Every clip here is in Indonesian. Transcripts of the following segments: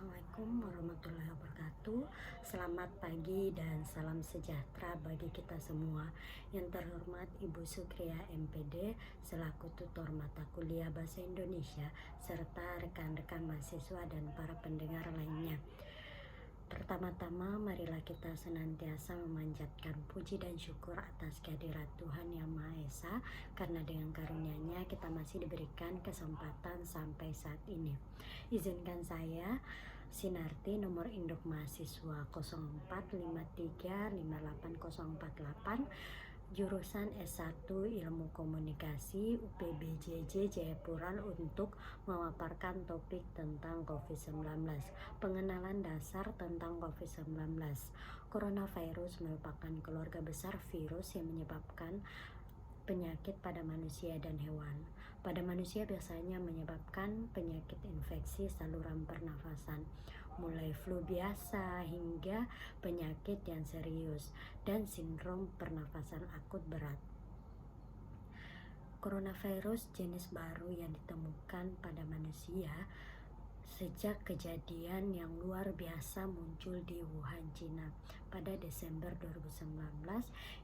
Assalamualaikum warahmatullahi wabarakatuh. Selamat pagi dan salam sejahtera bagi kita semua. Yang terhormat Ibu Sukria MPD selaku tutor mata kuliah Bahasa Indonesia serta rekan-rekan mahasiswa dan para pendengar lainnya. Pertama-tama marilah kita senantiasa memanjatkan puji dan syukur atas kehadirat Tuhan Yang Maha Esa, karena dengan karunia-Nya kita masih diberikan kesempatan sampai saat ini. Izinkan saya, Sinarti, nomor induk mahasiswa 0453588048, jurusan S1 Ilmu Komunikasi UPBJJ Jayapura, untuk memaparkan topik tentang COVID-19. Pengenalan dasar tentang COVID-19. Coronavirus merupakan keluarga besar virus yang menyebabkan penyakit pada manusia dan hewan. Pada manusia biasanya menyebabkan penyakit infeksi saluran pernafasan, mulai flu biasa hingga penyakit yang serius dan sindrom pernafasan akut berat. Coronavirus jenis baru yang ditemukan pada manusia sejak kejadian yang luar biasa muncul di Wuhan, Cina pada Desember 2019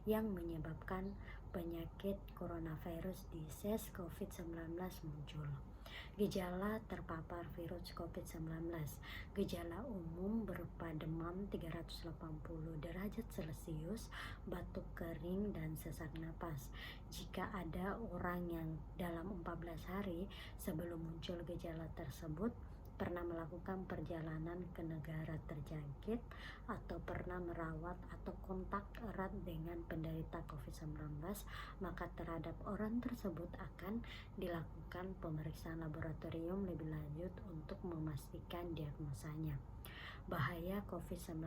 yang menyebabkan penyakit coronavirus disease COVID-19 muncul. Gejala terpapar virus COVID-19. Gejala umum berupa demam 380 derajat Celcius, batuk kering, dan sesak napas. Jika ada orang yang dalam 14 hari sebelum muncul gejala tersebut pernah melakukan perjalanan ke negara terjangkit atau pernah merawat atau kontak erat dengan penderita COVID-19, maka terhadap orang tersebut akan dilakukan pemeriksaan laboratorium lebih lanjut untuk memastikan diagnosanya. Bahaya COVID-19.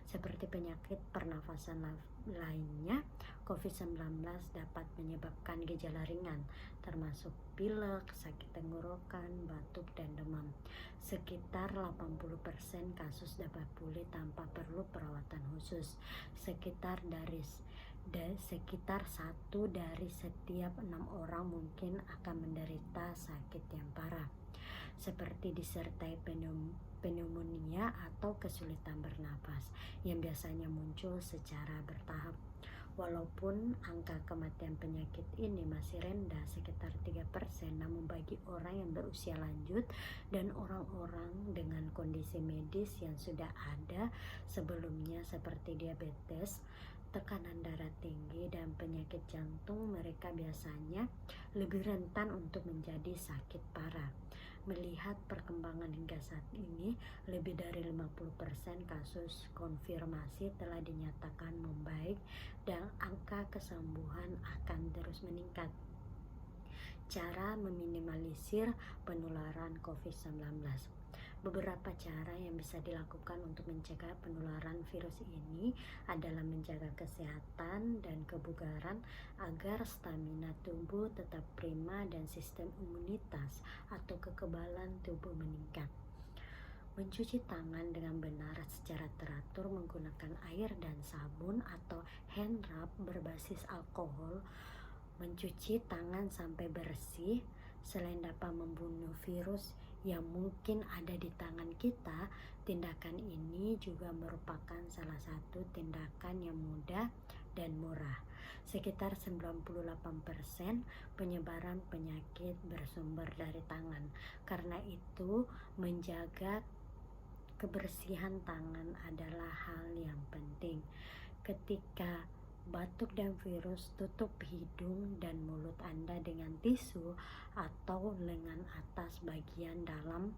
Seperti penyakit pernafasan lainnya, COVID-19 dapat menyebabkan gejala ringan, termasuk pilek, sakit tenggorokan, batuk, dan demam. Sekitar 80% kasus dapat pulih tanpa perlu perawatan khusus. Sekitar 1 dari setiap 6 orang mungkin akan menderita sakit yang parah, seperti disertai pneumonia atau kesulitan bernapas yang biasanya muncul secara bertahap. Walaupun angka kematian penyakit ini masih rendah sekitar 3%, namun bagi orang yang berusia lanjut dan orang-orang dengan kondisi medis yang sudah ada sebelumnya seperti diabetes, tekanan darah tinggi, dan penyakit jantung, mereka biasanya lebih rentan untuk menjadi sakit parah. Melihat perkembangan hingga saat ini, lebih dari 50% kasus konfirmasi telah dinyatakan membaik dan angka kesembuhan akan terus meningkat. Cara meminimalisir penularan COVID-19. Beberapa cara yang bisa dilakukan untuk mencegah penularan virus ini adalah menjaga kesehatan dan kebugaran agar stamina tubuh tetap prima dan sistem imunitas atau kekebalan tubuh meningkat. Mencuci tangan dengan benar secara teratur menggunakan air dan sabun atau hand rub berbasis alkohol. Mencuci tangan sampai bersih. Selain dapat membunuh virus yang mungkin ada di tangan kita, tindakan ini juga merupakan salah satu tindakan yang mudah dan murah. Sekitar 98% penyebaran penyakit bersumber dari tangan. Karena itu, menjaga kebersihan tangan adalah hal yang penting. Ketika batuk dan virus, tutup hidung dan mulut Anda dengan tisu atau lengan atas bagian dalam,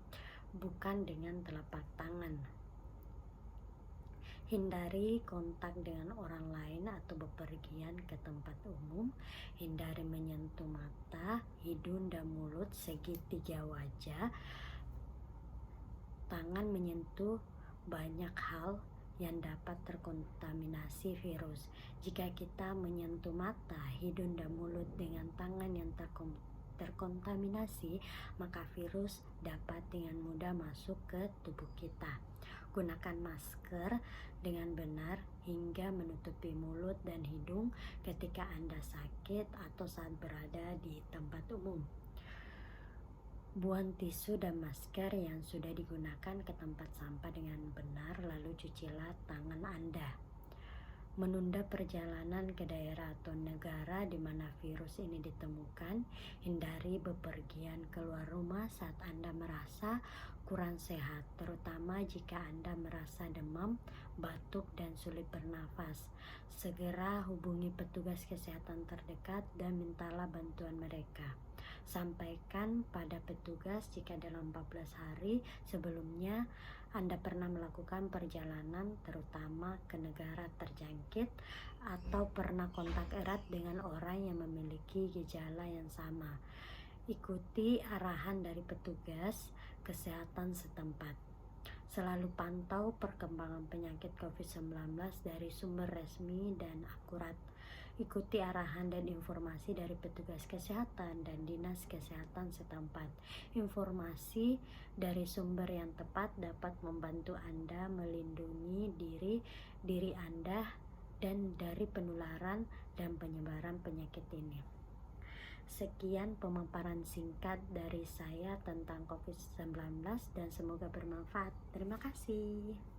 bukan dengan telapak tangan. Hindari kontak dengan orang lain atau bepergian ke tempat umum. Hindari menyentuh mata, hidung, dan mulut segitiga wajah. Tangan menyentuh banyak hal yang dapat terkontaminasi virus. Jika kita menyentuh mata, hidung, dan mulut dengan tangan yang terkontaminasi, maka virus dapat dengan mudah masuk ke tubuh kita. Gunakan masker dengan benar hingga menutupi mulut dan hidung ketika Anda sakit atau saat berada di tempat umum. Buang tisu dan masker yang sudah digunakan ke tempat sampah dengan benar, lalu cucilah tangan Anda. Menunda perjalanan ke daerah atau negara di mana virus ini ditemukan. Hindari bepergian keluar rumah saat Anda merasa kurang sehat, terutama jika Anda merasa demam, batuk, dan sulit bernafas. Segera hubungi petugas kesehatan terdekat dan mintalah bantuan mereka. Sampaikan pada petugas jika dalam 14 hari sebelumnya Anda pernah melakukan perjalanan terutama ke negara terjangkit atau pernah kontak erat dengan orang yang memiliki gejala yang sama. Ikuti arahan dari petugas kesehatan setempat. Selalu pantau perkembangan penyakit COVID-19 dari sumber resmi dan akurat. Ikuti arahan dan informasi dari petugas kesehatan dan dinas kesehatan setempat. Informasi dari sumber yang tepat dapat membantu Anda melindungi diri Anda dan dari penularan dan penyebaran penyakit ini. Sekian pemaparan singkat dari saya tentang COVID-19 dan semoga bermanfaat. Terima kasih.